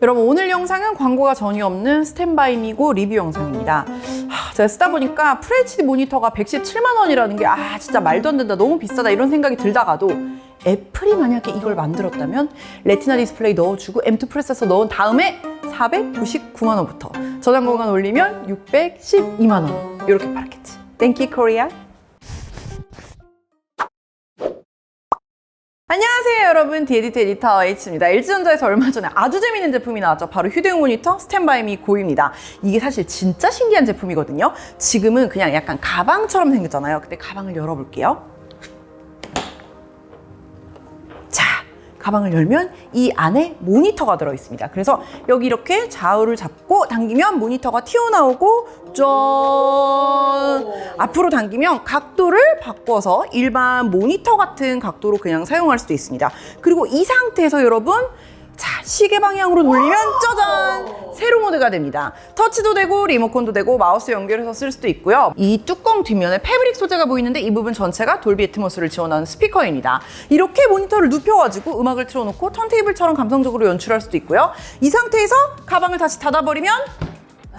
여러분, 오늘 영상은 광고가 전혀 없는 스탠바이미고 리뷰 영상입니다. 제가 쓰다 보니까 FHD 모니터가 117만 원이라는 게 진짜 말도 안 된다, 너무 비싸다 이런 생각이 들다가도 애플이 만약에 이걸 만들었다면 레티나 디스플레이 넣어주고 M2 프로세서 넣은 다음에 499만 원부터 저장 공간 올리면 612만 원 이렇게 팔았겠지. 땡큐 코리아. 안녕하세요 여러분, 디에디트 에디터 H입니다. LG전자에서 얼마 전에 아주 재밌는 제품이 나왔죠. 바로 휴대용 모니터 스탠바이미 고입니다. 이게 사실 진짜 신기한 제품이거든요. 지금은 그냥 약간 가방처럼 생겼잖아요. 근데 가방을 열어볼게요. 자, 가방을 열면 이 안에 모니터가 들어있습니다. 그래서 여기 이렇게 좌우를 잡고 당기면 모니터가 튀어나오고 짠! 앞으로 당기면 각도를 바꿔서 일반 모니터 같은 각도로 그냥 사용할 수도 있습니다. 그리고 이 상태에서 여러분, 자, 시계 방향으로 돌리면 짜잔! 세로 모드가 됩니다. 터치도 되고 리모컨도 되고 마우스 연결해서 쓸 수도 있고요. 이 뚜껑 뒷면에 패브릭 소재가 보이는데 이 부분 전체가 돌비 애트모스를 지원하는 스피커입니다. 이렇게 모니터를 눕혀가지고 음악을 틀어놓고 턴테이블처럼 감성적으로 연출할 수도 있고요. 이 상태에서 가방을 다시 닫아버리면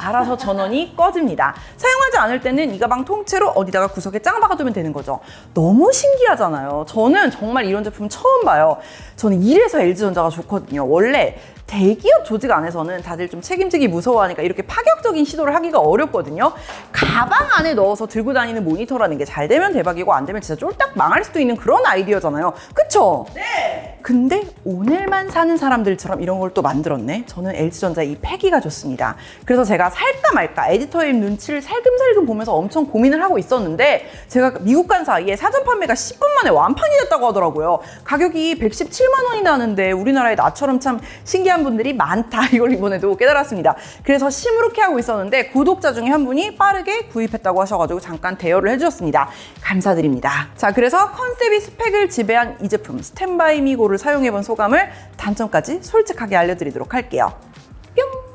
알아서 전원이 꺼집니다. 사용하지 않을 때는 이 가방 통째로 어디다가 구석에 짱 박아두면 되는 거죠. 너무 신기하잖아요. 저는 정말 이런 제품 처음 봐요. 저는 이래서 LG전자가 좋거든요. 원래 대기업 조직 안에서는 다들 좀 책임지기 무서워하니까 이렇게 파격적인 시도를 하기가 어렵거든요. 가방 안에 넣어서 들고 다니는 모니터라는 게 잘 되면 대박이고 안 되면 진짜 쫄딱 망할 수도 있는 그런 아이디어잖아요. 그쵸? 네! 근데 오늘만 사는 사람들처럼 이런 걸 또 만들었네. 저는 LG전자 이 패기가 좋습니다. 그래서 제가 살까 말까 에디터의 눈치를 살금살금 보면서 엄청 고민을 하고 있었는데 제가 미국 간 사이에 사전 판매가 10분 만에 완판이 됐다고 하더라고요. 가격이 117만 원이나 하는데 우리나라에 나처럼 참 신기한 분들이 많다, 이걸 이번에도 깨달았습니다. 그래서 시무룩해 하고 있었는데 구독자 중에 한 분이 빠르게 구입했다고 하셔가지고 잠깐 대여를 해주셨습니다. 감사드립니다. 자, 그래서 컨셉이 스펙을 지배한 이 제품 스탠바이미고를 사용해본 소감을 단점까지 솔직하게 알려드리도록 할게요. 뿅!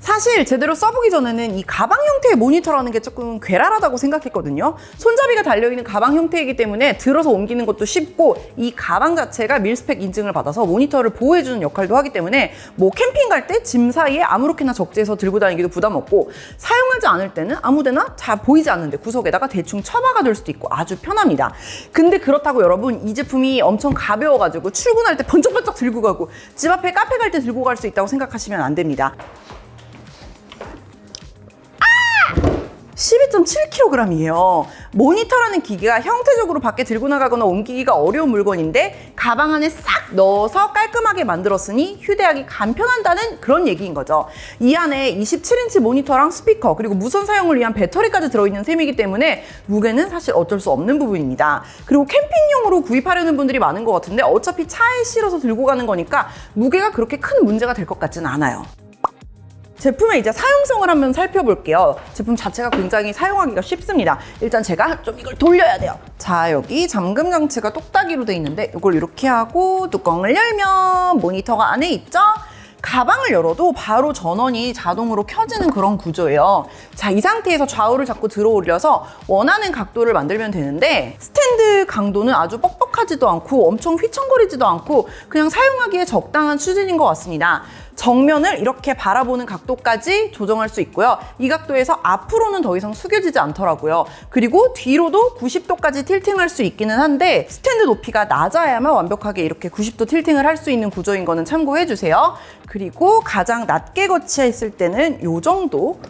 사실 제대로 써보기 전에는 이 가방 형태의 모니터라는 게 조금 괴랄하다고 생각했거든요. 손잡이가 달려있는 가방 형태이기 때문에 들어서 옮기는 것도 쉽고 이 가방 자체가 밀스펙 인증을 받아서 모니터를 보호해주는 역할도 하기 때문에 뭐 캠핑 갈 때 짐 사이에 아무렇게나 적재해서 들고 다니기도 부담 없고 사용하지 않을 때는 아무데나 잘 보이지 않는데 구석에다가 대충 처박아둘 수도 있고 아주 편합니다. 근데 그렇다고 여러분, 이 제품이 엄청 가벼워가지고 출근할 때 번쩍번쩍 들고 가고 집 앞에 카페 갈 때 들고 갈 수 있다고 생각하시면 안 됩니다. 12.7kg이에요. 모니터라는 기기가 형태적으로 밖에 들고 나가거나 옮기기가 어려운 물건인데 가방 안에 싹 넣어서 깔끔하게 만들었으니 휴대하기 간편한다는 그런 얘기인 거죠. 이 안에 27인치 모니터랑 스피커 그리고 무선 사용을 위한 배터리까지 들어있는 셈이기 때문에 무게는 사실 어쩔 수 없는 부분입니다. 그리고 캠핑용으로 구입하려는 분들이 많은 것 같은데 어차피 차에 실어서 들고 가는 거니까 무게가 그렇게 큰 문제가 될 것 같지는 않아요. 제품의 이제 사용성을 한번 살펴볼게요. 제품 자체가 굉장히 사용하기가 쉽습니다. 일단 제가 좀 이걸 돌려야 돼요. 자, 여기 잠금 장치가 똑딱이로 돼 있는데 이걸 이렇게 하고 뚜껑을 열면 모니터가 안에 있죠? 가방을 열어도 바로 전원이 자동으로 켜지는 그런 구조예요. 자, 이 상태에서 좌우를 자꾸 들어 올려서 원하는 각도를 만들면 되는데 스탠드 강도는 아주 뻑뻑하지도 않고 엄청 휘청거리지도 않고 그냥 사용하기에 적당한 수준인 것 같습니다. 정면을 이렇게 바라보는 각도까지 조정할 수 있고요. 이 각도에서 앞으로는 더 이상 숙여지지 않더라고요. 그리고 뒤로도 90도까지 틸팅할 수 있기는 한데 스탠드 높이가 낮아야만 완벽하게 이렇게 90도 틸팅을 할 수 있는 구조인 거는 참고해 주세요. 그리고 가장 낮게 거치했을 때는 요 정도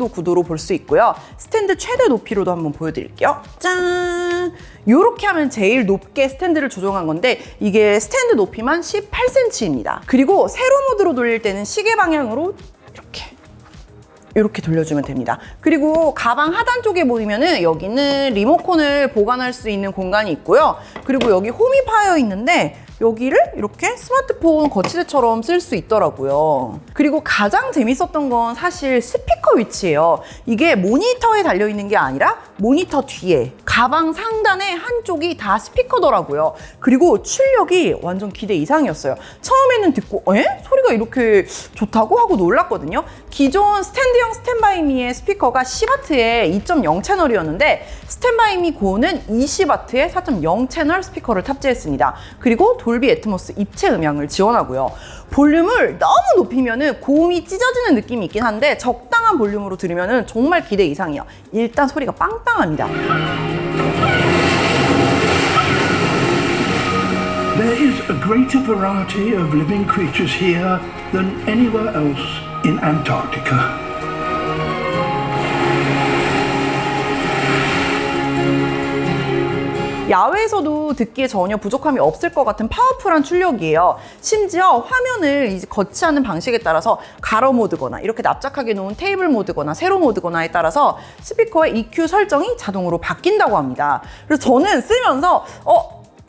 구도로 볼 수 있고요. 스탠드 최대 높이로도 한번 보여드릴게요. 짠! 요렇게 하면 제일 높게 스탠드를 조정한 건데 이게 스탠드 높이만 18cm입니다. 그리고 세로 모드로 돌릴 때는 시계 방향으로 이렇게 돌려주면 됩니다. 그리고 가방 하단 쪽에 보이면은 여기는 리모컨을 보관할 수 있는 공간이 있고요. 그리고 여기 홈이 파여 있는데 여기를 이렇게 스마트폰 거치대처럼 쓸 수 있더라고요. 그리고 가장 재밌었던 건 사실 스피커 스피커 위치예요. 이게 모니터에 달려있는 게 아니라 모니터 뒤에 가방 상단에 한쪽이 다 스피커더라고요. 그리고 출력이 완전 기대 이상이었어요. 처음에는 듣고 소리가 이렇게 좋다고 하고 놀랐거든요. 기존 스탠드형 스탠바이미의 스피커가 10W의 2.0 채널이었는데 스탠바이미 고는 20W의 4.0 채널 스피커를 탑재했습니다. 그리고 돌비 애트모스 입체 음향을 지원하고요. 볼륨을 너무 높이면은 고음이 찢어지는 느낌이 있긴 한데 적당한 볼륨으로 들으면은 정말 기대 이상이에요. 일단 소리가 빵빵합니다. There is a greater variety of living creatures here than anywhere else in Antarctica. 야외에서도 듣기에 전혀 부족함이 없을 것 같은 파워풀한 출력이에요. 심지어 화면을 이제 거치하는 방식에 따라서 가로 모드거나 이렇게 납작하게 놓은 테이블 모드거나 세로 모드거나에 따라서 스피커의 EQ 설정이 자동으로 바뀐다고 합니다. 그래서 저는 쓰면서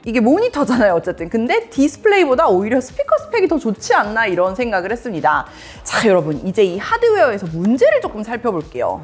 이게 모니터잖아요, 어쨌든. 근데 디스플레이보다 오히려 스피커 스펙이 더 좋지 않나 이런 생각을 했습니다. 자, 여러분, 이제 이 하드웨어에서 문제를 조금 살펴볼게요.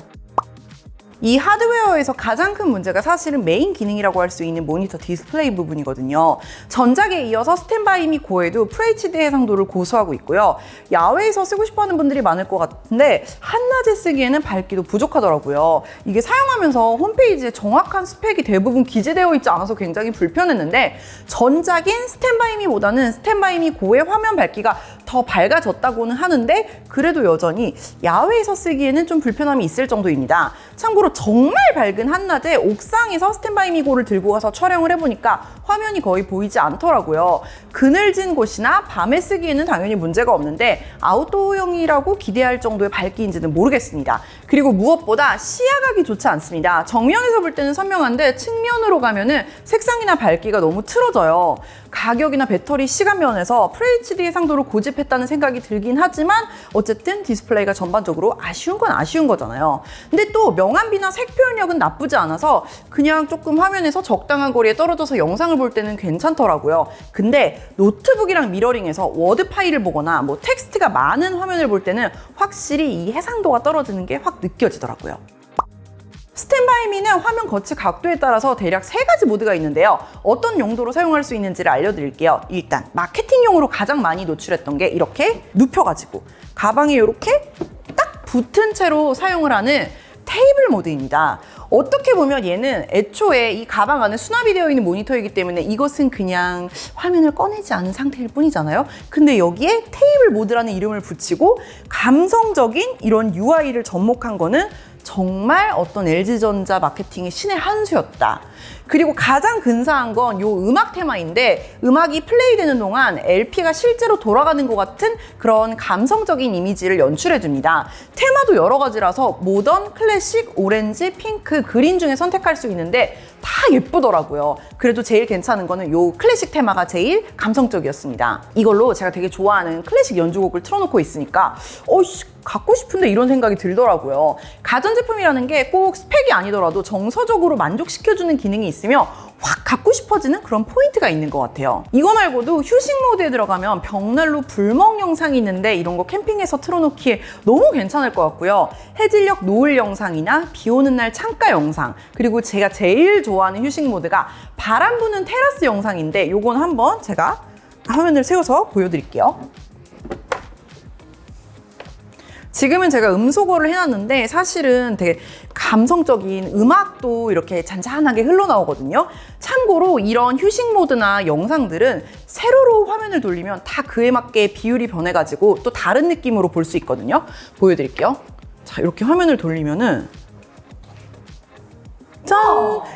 이 하드웨어에서 가장 큰 문제가 사실은 메인 기능이라고 할 수 있는 모니터 디스플레이 부분이거든요. 전작에 이어서 스탠바이미 고에도 FHD 해상도를 고수하고 있고요. 야외에서 쓰고 싶어하는 분들이 많을 것 같은데 한낮에 쓰기에는 밝기도 부족하더라고요. 이게 사용하면서 홈페이지에 정확한 스펙이 대부분 기재되어 있지 않아서 굉장히 불편했는데 전작인 스탠바이미보다는 스탠바이미 고의 화면 밝기가 더 밝아졌다고는 하는데 그래도 여전히 야외에서 쓰기에는 좀 불편함이 있을 정도입니다. 참고로 정말 밝은 한낮에 옥상에서 스탠바이미고를 들고 가서 촬영을 해보니까 화면이 거의 보이지 않더라고요. 그늘진 곳이나 밤에 쓰기에는 당연히 문제가 없는데 아웃도어용이라고 기대할 정도의 밝기인지는 모르겠습니다. 그리고 무엇보다 시야각이 좋지 않습니다. 정면에서 볼 때는 선명한데 측면으로 가면은 색상이나 밝기가 너무 틀어져요. 가격이나 배터리 시간 면에서 FHD 해상도를 고집했다는 생각이 들긴 하지만 어쨌든 디스플레이가 전반적으로 아쉬운 건 아쉬운 거잖아요. 근데 또 명암비나 색 표현력은 나쁘지 않아서 그냥 조금 화면에서 적당한 거리에 떨어져서 영상을 볼 때는 괜찮더라고요. 근데 노트북이랑 미러링해서 워드 파일을 보거나 뭐 텍스트가 많은 화면을 볼 때는 확실히 이 해상도가 떨어지는 게 확 느껴지더라고요. 스탠바이미는 화면 거치 각도에 따라서 대략 3가지 모드가 있는데요. 어떤 용도로 사용할 수 있는지를 알려드릴게요. 일단 마케팅용으로 가장 많이 노출했던 게 이렇게 눕혀가지고 가방에 이렇게 딱 붙은 채로 사용을 하는 테이블 모드입니다. 어떻게 보면 얘는 애초에 이 가방 안에 수납이 되어 있는 모니터이기 때문에 이것은 그냥 화면을 꺼내지 않은 상태일 뿐이잖아요. 근데 여기에 테이블 모드라는 이름을 붙이고 감성적인 이런 UI를 접목한 거는 정말 어떤 LG전자 마케팅의 신의 한 수였다. 그리고 가장 근사한 건 요 음악 테마인데 음악이 플레이되는 동안 LP가 실제로 돌아가는 것 같은 그런 감성적인 이미지를 연출해줍니다. 테마도 여러 가지라서 모던, 클래식, 오렌지, 핑크, 그린 중에 선택할 수 있는데 다 예쁘더라고요. 그래도 제일 괜찮은 거는 요 클래식 테마가 제일 감성적이었습니다. 이걸로 제가 되게 좋아하는 클래식 연주곡을 틀어놓고 있으니까 갖고 싶은데 이런 생각이 들더라고요. 가전제품이라는 게 꼭 스펙이 아니더라도 정서적으로 만족시켜주는 기능이 있으면 확 갖고 싶어지는 그런 포인트가 있는 것 같아요. 이거 말고도 휴식 모드에 들어가면 벽난로 불멍 영상이 있는데 이런 거 캠핑에서 틀어놓기에 너무 괜찮을 것 같고요. 해질녘 노을 영상이나 비 오는 날 창가 영상, 그리고 제가 제일 좋아하는 휴식 모드가 바람 부는 테라스 영상인데 요건 한번 제가 화면을 세워서 보여드릴게요. 지금은 제가 음소거를 해놨는데 사실은 되게 감성적인 음악도 이렇게 잔잔하게 흘러나오거든요. 참고로 이런 휴식 모드나 영상들은 세로로 화면을 돌리면 다 그에 맞게 비율이 변해가지고 또 다른 느낌으로 볼 수 있거든요. 보여드릴게요. 자, 이렇게 화면을 돌리면은 짠!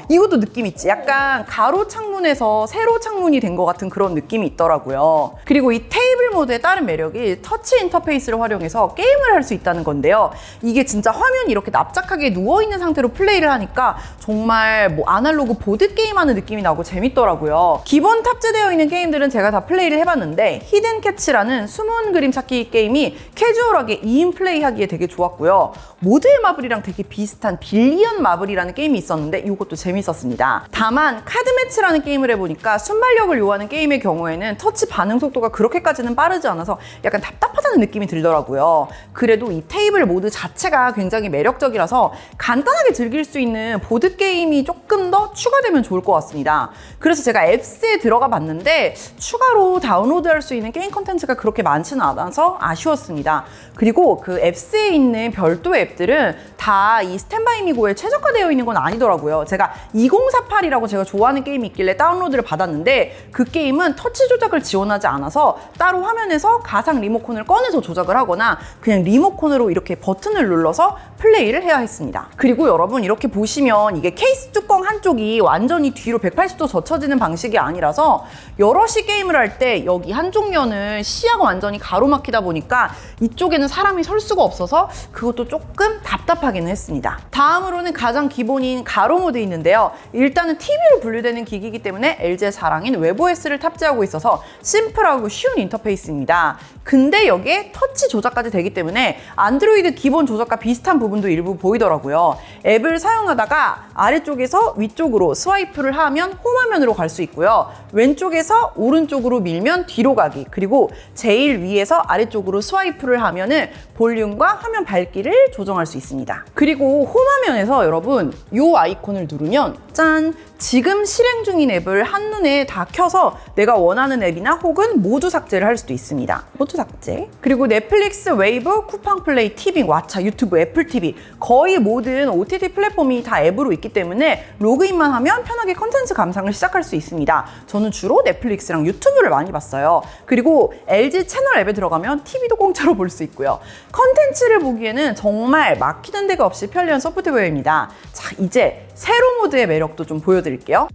이것도 느낌 있지? 약간 가로 창문에서 세로 창문이 된 것 같은 그런 느낌이 있더라고요. 그리고 이 테이블 모드의 다른 매력이 터치 인터페이스를 활용해서 게임을 할 수 있다는 건데요. 이게 진짜 화면이 이렇게 납작하게 누워있는 상태로 플레이를 하니까 정말 뭐 아날로그 보드게임하는 느낌이 나고 재밌더라고요. 기본 탑재되어 있는 게임들은 제가 다 플레이를 해봤는데 히든 캐치라는 숨은 그림 찾기 게임이 캐주얼하게 2인 플레이하기에 되게 좋았고요. 모드의 마블이랑 되게 비슷한 빌리언 마블이라는 게임이 있었는데 있었는데 이것도 재밌었습니다. 다만 카드 매치라는 게임을 해보니까 순발력을 요하는 게임의 경우에는 터치 반응 속도가 그렇게까지는 빠르지 않아서 약간 답답하다는 느낌이 들더라고요. 그래도 이 테이블 모드 자체가 굉장히 매력적이라서 간단하게 즐길 수 있는 보드게임이 조금 더 추가되면 좋을 것 같습니다. 그래서 제가 앱스에 들어가 봤는데 추가로 다운로드할 수 있는 게임 컨텐츠가 그렇게 많지는 않아서 아쉬웠습니다. 그리고 그 앱스에 있는 별도 앱들은 다 이 스탠바이미고에 최적화되어 있는 건 아니더라고요. 제가 2048이라고 제가 좋아하는 게임이 있길래 다운로드를 받았는데 그 게임은 터치 조작을 지원하지 않아서 따로 화면에서 가상 리모컨을 꺼내서 조작을 하거나 그냥 리모컨으로 이렇게 버튼을 눌러서 플레이를 해야 했습니다. 그리고 여러분 이렇게 보시면 이게 케이스 뚜껑 한쪽이 완전히 뒤로 180도 젖혀지는 방식이 아니라서 여럿이 게임을 할 때 여기 한쪽 면은 시야가 완전히 가로막히다 보니까 이쪽에는 사람이 설 수가 없어서 그것도 조금 답답하기는 했습니다. 다음으로는 가장 기본인 가로 모드 있는데요. 일단은 TV로 분류되는 기기이기 때문에 LG의 자랑인 웹OS를 탑재하고 있어서 심플하고 쉬운 인터페이스입니다. 근데 여기에 터치 조작까지 되기 때문에 안드로이드 기본 조작과 비슷한 부분도 일부 보이더라고요. 앱을 사용하다가 아래쪽에서 위쪽으로 스와이프를 하면 홈화면으로 갈 수 있고요. 왼쪽에서 오른쪽으로 밀면 뒤로 가기, 그리고 제일 위에서 아래쪽으로 스와이프를 하면은 볼륨과 화면 밝기를 조정할 수 있습니다. 그리고 홈화면에서 여러분 이 아이콘을 누르면 짠! 지금 실행 중인 앱을 한눈에 다 켜서 내가 원하는 앱이나 혹은 모두 삭제를 할 수도 있습니다. 모두 삭제. 그리고 넷플릭스, 웨이브, 쿠팡플레이, 티빙, 왓챠, 유튜브, 애플 TV 거의 모든 OTT 플랫폼이 다 앱으로 있기 때문에 로그인만 하면 편하게 컨텐츠 감상을 시작할 수 있습니다. 저는 주로 넷플릭스랑 유튜브를 많이 봤어요. 그리고 LG 채널 앱에 들어가면 TV도 공짜로 볼 수 있고요. 컨텐츠를 보기에는 정말 막히는 데가 없이 편리한 소프트웨어입니다. 자, 이제 세로 모드의 매력도 좀 보여드릴게요.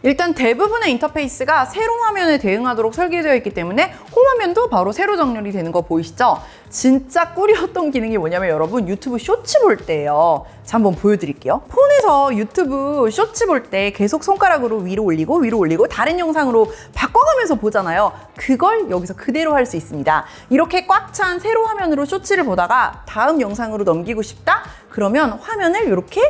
일단 대부분의 인터페이스가 세로 화면에 대응하도록 설계되어 있기 때문에 홈화면도 바로 세로 정렬이 되는 거 보이시죠? 진짜 꿀이었던 기능이 뭐냐면 여러분 유튜브 쇼츠 볼 때예요. 자, 한번 보여드릴게요. 폰에서 유튜브 쇼츠 볼 때 계속 손가락으로 위로 올리고 다른 영상으로 바꿔가면서 보잖아요. 그걸 여기서 그대로 할 수 있습니다. 이렇게 꽉 찬 세로 화면으로 쇼츠를 보다가 다음 영상으로 넘기고 싶다? 그러면 화면을 이렇게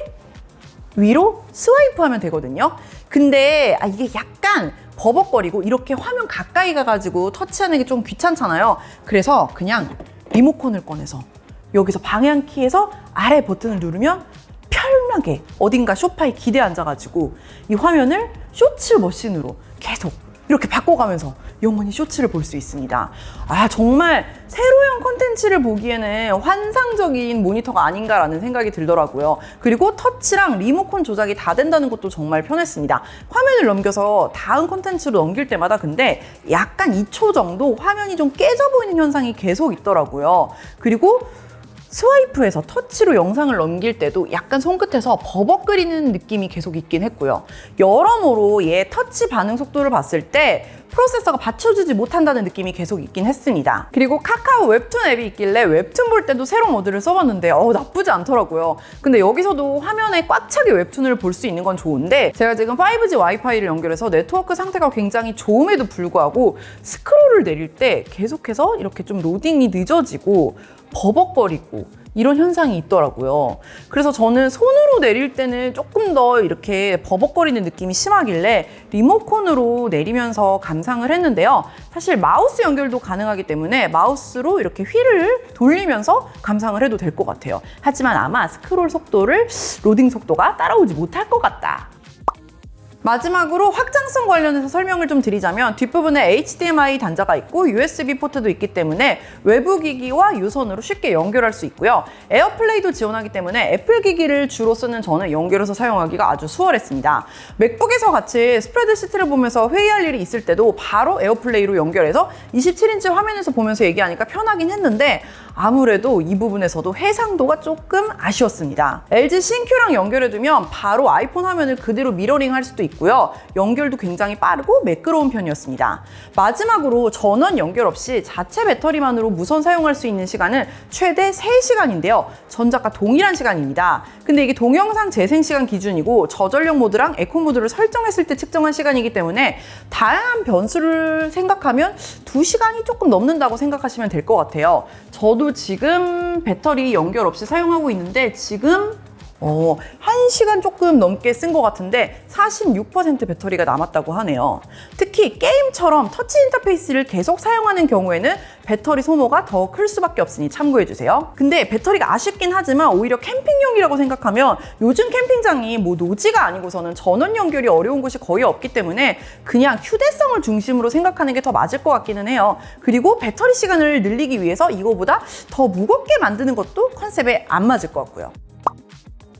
위로 스와이프하면 되거든요. 근데 이게 약간 버벅거리고 이렇게 화면 가까이 가가지고 터치하는 게 좀 귀찮잖아요. 그래서 그냥 리모컨을 꺼내서 여기서 방향키에서 아래 버튼을 누르면 편하게 어딘가 소파에 기대 앉아가지고 이 화면을 쇼츠 머신으로 계속 이렇게 바꿔가면서 영원히 쇼츠를 볼 수 있습니다. 정말 세로형 콘텐츠를 보기에는 환상적인 모니터가 아닌가라는 생각이 들더라고요. 그리고 터치랑 리모컨 조작이 다 된다는 것도 정말 편했습니다. 화면을 넘겨서 다음 콘텐츠로 넘길 때마다 근데 약간 2초 정도 화면이 좀 깨져 보이는 현상이 계속 있더라고요. 그리고 스와이프에서 터치로 영상을 넘길 때도 약간 손끝에서 버벅거리는 느낌이 계속 있긴 했고요. 여러모로 얘 터치 반응 속도를 봤을 때 프로세서가 받쳐주지 못한다는 느낌이 계속 있긴 했습니다. 그리고 카카오 웹툰 앱이 있길래 웹툰 볼 때도 세로 모드를 써봤는데 나쁘지 않더라고요. 근데 여기서도 화면에 꽉 차게 웹툰을 볼 수 있는 건 좋은데 제가 지금 5G 와이파이를 연결해서 네트워크 상태가 굉장히 좋음에도 불구하고 스크롤을 내릴 때 계속해서 이렇게 좀 로딩이 늦어지고 버벅거리고 이런 현상이 있더라고요. 그래서 저는 손으로 내릴 때는 조금 더 이렇게 버벅거리는 느낌이 심하길래 리모컨으로 내리면서 감상을 했는데요. 사실 마우스 연결도 가능하기 때문에 마우스로 이렇게 휠을 돌리면서 감상을 해도 될 것 같아요. 하지만 아마 스크롤 속도를 로딩 속도가 따라오지 못할 것 같다. 마지막으로 확장성 관련해서 설명을 좀 드리자면 뒷부분에 HDMI 단자가 있고 USB 포트도 있기 때문에 외부 기기와 유선으로 쉽게 연결할 수 있고요. 에어플레이도 지원하기 때문에 애플 기기를 주로 쓰는 저는 연결해서 사용하기가 아주 수월했습니다. 맥북에서 같이 스프레드시트를 보면서 회의할 일이 있을 때도 바로 에어플레이로 연결해서 27인치 화면에서 보면서 얘기하니까 편하긴 했는데 아무래도 이 부분에서도 해상도가 조금 아쉬웠습니다. LG 신큐랑 연결해두면 바로 아이폰 화면을 그대로 미러링 할 수도 있고요. 연결도 굉장히 빠르고 매끄러운 편이었습니다. 마지막으로 전원 연결 없이 자체 배터리만으로 무선 사용할 수 있는 시간은 최대 3시간인데요. 전작과 동일한 시간입니다. 근데 이게 동영상 재생 시간 기준이고 저전력 모드랑 에코 모드를 설정했을 때 측정한 시간이기 때문에 다양한 변수를 생각하면 2시간이 조금 넘는다고 생각하시면 될 것 같아요. 저도 지금 배터리 연결 없이 사용하고 있는데 지금 1시간 조금 넘게 쓴 것 같은데 46% 배터리가 남았다고 하네요. 특히 게임처럼 터치 인터페이스를 계속 사용하는 경우에는 배터리 소모가 더 클 수밖에 없으니 참고해주세요. 근데 배터리가 아쉽긴 하지만 오히려 캠핑용이라고 생각하면 요즘 캠핑장이 뭐 노지가 아니고서는 전원 연결이 어려운 곳이 거의 없기 때문에 그냥 휴대성을 중심으로 생각하는 게 더 맞을 것 같기는 해요. 그리고 배터리 시간을 늘리기 위해서 이거보다 더 무겁게 만드는 것도 컨셉에 안 맞을 것 같고요.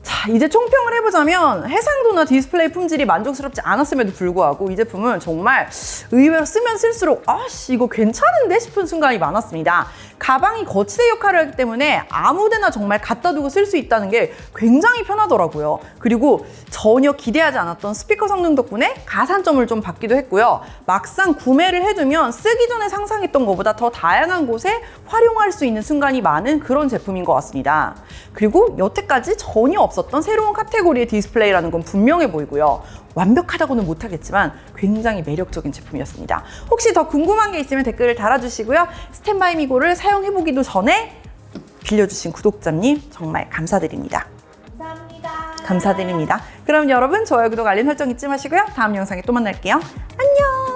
자, 이제 총평을 해보자면 해상도나 디스플레이 품질이 만족스럽지 않았음에도 불구하고 이 제품은 정말 의외로 쓰면 쓸수록 아씨 이거 괜찮은데 싶은 순간이 많았습니다. 가방이 거치대 역할을 하기 때문에 아무데나 정말 갖다 두고 쓸 수 있다는 게 굉장히 편하더라고요. 그리고 전혀 기대하지 않았던 스피커 성능 덕분에 가산점을 좀 받기도 했고요. 막상 구매를 해두면 쓰기 전에 상상했던 것보다 더 다양한 곳에 활용할 수 있는 순간이 많은 그런 제품인 것 같습니다. 그리고 여태까지 전혀 없었던 새로운 카테고리의 디스플레이라는 건 분명해 보이고요. 완벽하다고는 못하겠지만 굉장히 매력적인 제품이었습니다. 혹시 더 궁금한 게 있으면 댓글을 달아주시고요. 스탠바이 미고를 사용해보기도 전에 빌려주신 구독자님 정말 감사드립니다. 감사드립니다. 그럼 여러분 좋아요, 구독, 알림 설정 잊지 마시고요. 다음 영상에 또 만날게요. 안녕.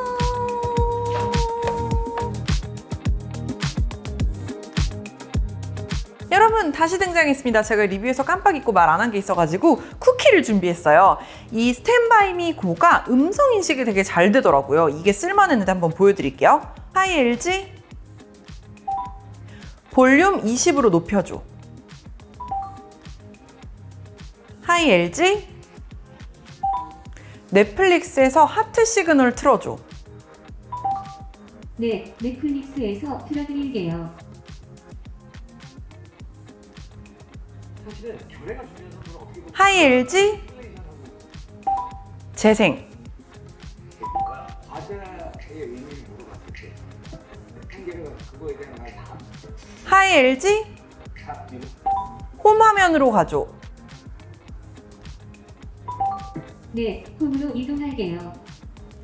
여러분 다시 등장했습니다. 제가 리뷰에서 깜빡 잊고 말 안 한 게 있어가지고 쿠키를 준비했어요. 이 스탠바이 미 고가 음성 인식이 되게 잘 되더라고요. 이게 쓸만했는데 한번 보여드릴게요. 하이 LG 볼륨 20으로 높여줘. 하이 LG 넷플릭스에서 하트 시그널 틀어줘. 네, 넷플릭스에서 틀어드릴게요. 하이 LG 재생. 과자의 의미를 물어봤을 때 한개가 그거에 대한 말 다. 하이 LG 홈 화면으로 가줘. 네, 홈으로 이동할게요.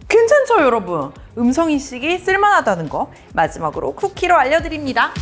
괜찮죠 여러분? 음성 인식이 쓸만하다는 거 마지막으로 쿠키로 알려드립니다.